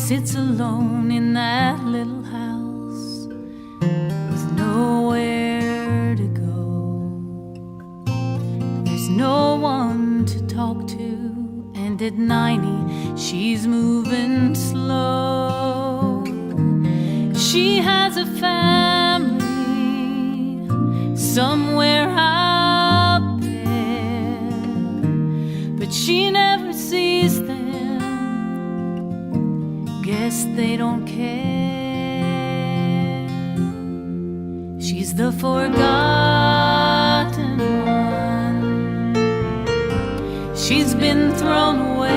sits alone in that little house with nowhere to go. There's no one to talk to, and at 90 she's moving slow. She has a family somewhere out there, but she never sees them. Guess they don't care. She's the forgotten one. She's been thrown away.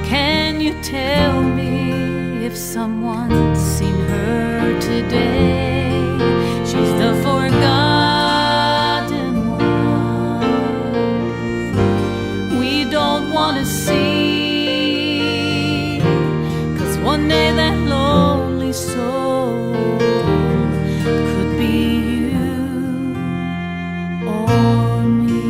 Can you tell me if someone's seen her today? She's the forgotten one. We don't want to see. One day that lonely soul could be you or me.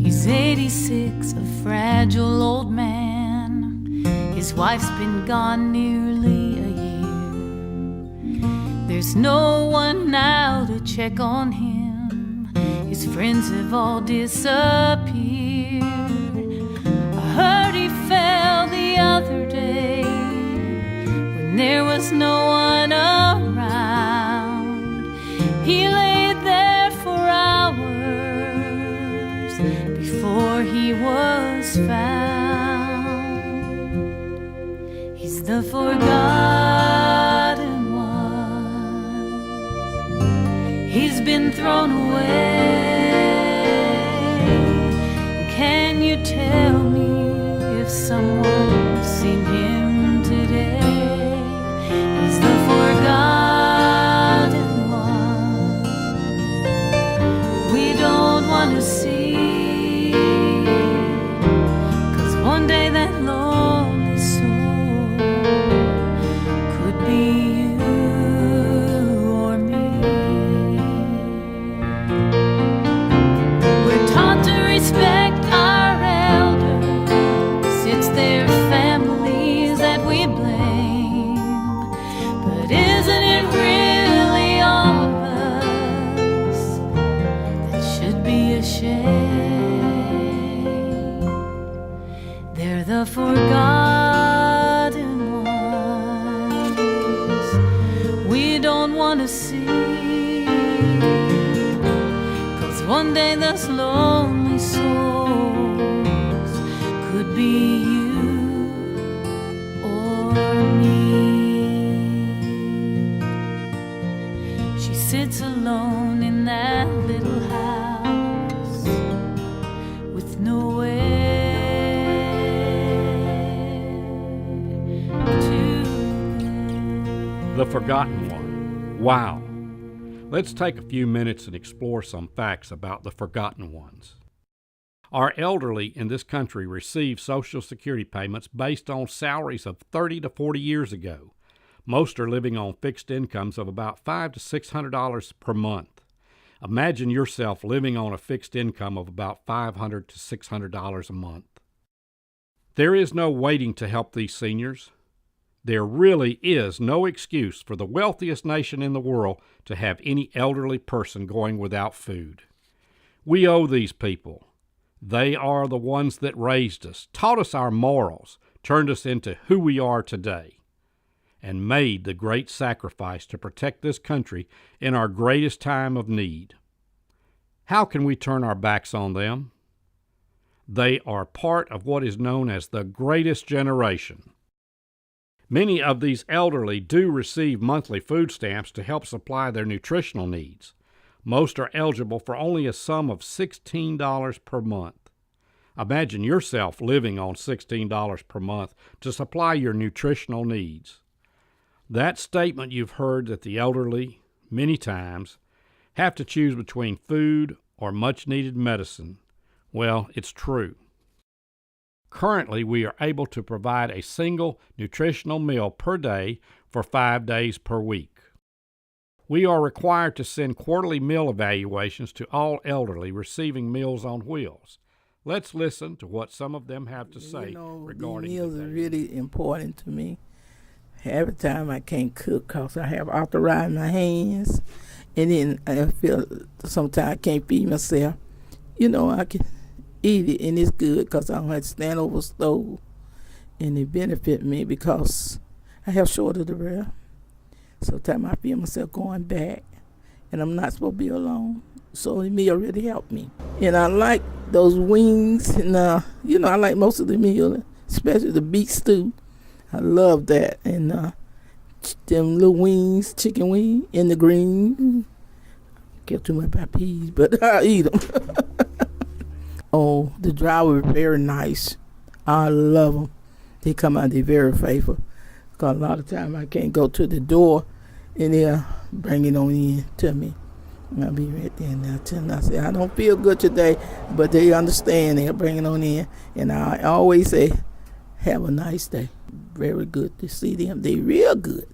He's 86, a fragile old man. His wife's been gone nearly a year. There's no one now to check on him. His friends have all disappeared. I heard he fell the other day when there was no one around. He lay there for hours before he was found. He's the forgotten one. He's been thrown away. Can you tell me if someone's seen him today? He's the forgotten one. We don't want to see, 'cause one day that lonely soul could be you or me. We're taught to respect our elders. It's their families that we blame. But isn't it really all of us that should be ashamed? They're the forgotten ones we don't want to see, 'cause one day those lonely souls could be you or me. She sits alone in that little house with nowhere to go. The Forgotten One. Wow. Let's take a few minutes and explore some facts about the forgotten ones. Our elderly in this country receive Social Security payments based on salaries of 30 to 40 years ago. Most are living on fixed incomes of about $500 to $600 per month. Imagine yourself living on a fixed income of about $500 to $600 a month. There is no waiting to help these seniors. There really is no excuse for the wealthiest nation in the world to have any elderly person going without food. We owe these people. They are the ones that raised us, taught us our morals, turned us into who we are today, and made the great sacrifice to protect this country in our greatest time of need. How can we turn our backs on them? They are part of what is known as the greatest generation. Many of these elderly do receive monthly food stamps to help supply their nutritional needs. Most are eligible for only a sum of $16 per month. Imagine yourself living on $16 per month to supply your nutritional needs. That statement you've heard that the elderly, many times, have to choose between food or much-needed medicine. Well, it's true. Currently, we are able to provide a single nutritional meal per day for 5 days per week. We are required to send quarterly meal evaluations to all elderly receiving Meals on Wheels. Let's listen to what some of them have to say regarding the meals the are day. really important to me. Every time I can't cook because I have arthritis in my hands, and then I feel sometimes I can't feed myself. I can eat it, and it's good because I don't have to stand over a stove, and it benefit me because I have short of the breath. Sometimes I feel myself going back, and I'm not supposed to be alone. So the meal really helped me. And I like those wings, and I like most of the meal, especially the beef stew. I love that, and them little wings, chicken wings, and the green. Get too much about peas, but I eat them. Oh, the driver is very nice. I love them. They come out, they're very faithful. Because a lot of time I can't go to the door, and they'll bring it on in to me. And I'll be right there, and I tell them, I say, I don't feel good today, but they understand. They'll bring it on in. And I always say, have a nice day. Very good to see them. They real good.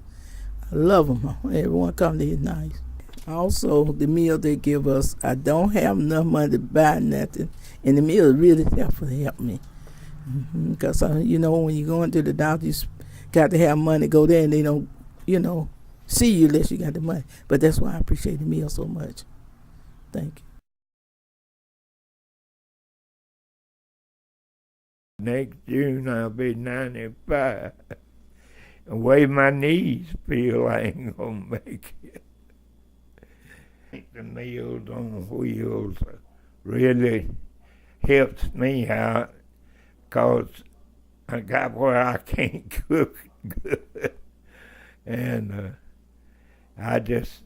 I love them. Everyone come, they're nice. Also, the meal they give us, I don't have enough money to buy nothing, and the meal really help me. Because, when you go into the doctor, you got to have money to go there, and they don't, see you unless you got the money. But that's why I appreciate the meal so much. Thank you. Next June I'll be 95. The way my knees feel, I ain't gonna make it. The Meals on Wheels really helps me out, 'cause I got where I can't cook good, and I just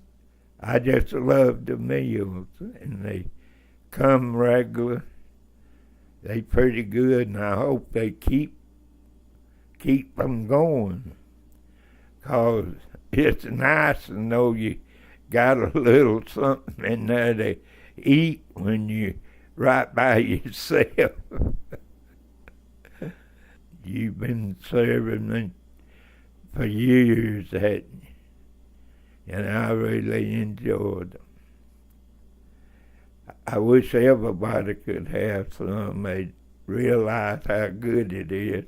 love the meals, and they come regular. They pretty good, and I hope they keep them going, 'cause it's nice to know you got a little something in there to eat when you're right by yourself. You've been serving me for years, and I really enjoyed them. I wish everybody could have some. They'd realize how good it is.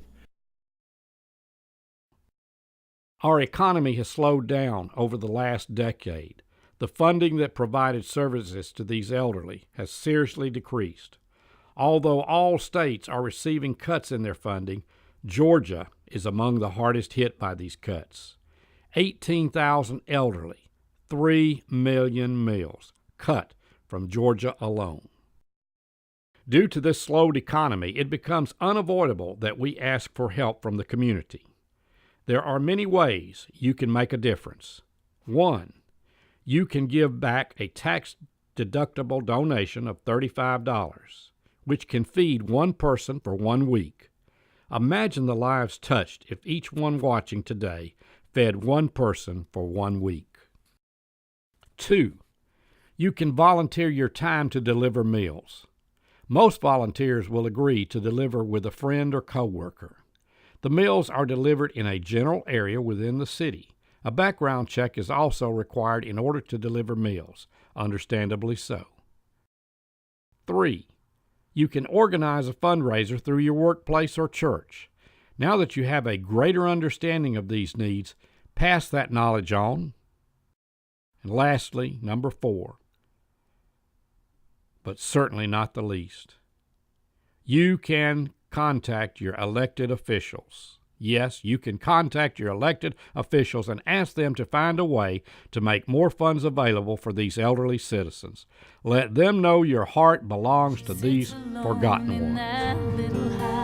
Our economy has slowed down over the last decade. The funding that provided services to these elderly has seriously decreased. Although all states are receiving cuts in their funding, Georgia is among the hardest hit by these cuts. 18,000 elderly, 3 million meals cut from Georgia alone. Due to this slowed economy, it becomes unavoidable that we ask for help from the community. There are many ways you can make a difference. 1. You can give back a tax-deductible donation of $35, which can feed one person for 1 week. Imagine the lives touched if each one watching today fed one person for 1 week. 2. You can volunteer your time to deliver meals. Most volunteers will agree to deliver with a friend or coworker. The meals are delivered in a general area within the city. A background check is also required in order to deliver meals, understandably so. 3. You can organize a fundraiser through your workplace or church. Now that you have a greater understanding of these needs, pass that knowledge on. And lastly, number 4, but certainly not the least, you can contact your elected officials. Yes, you can contact your elected officials and ask them to find a way to make more funds available for these elderly citizens. Let them know your heart belongs to these forgotten ones.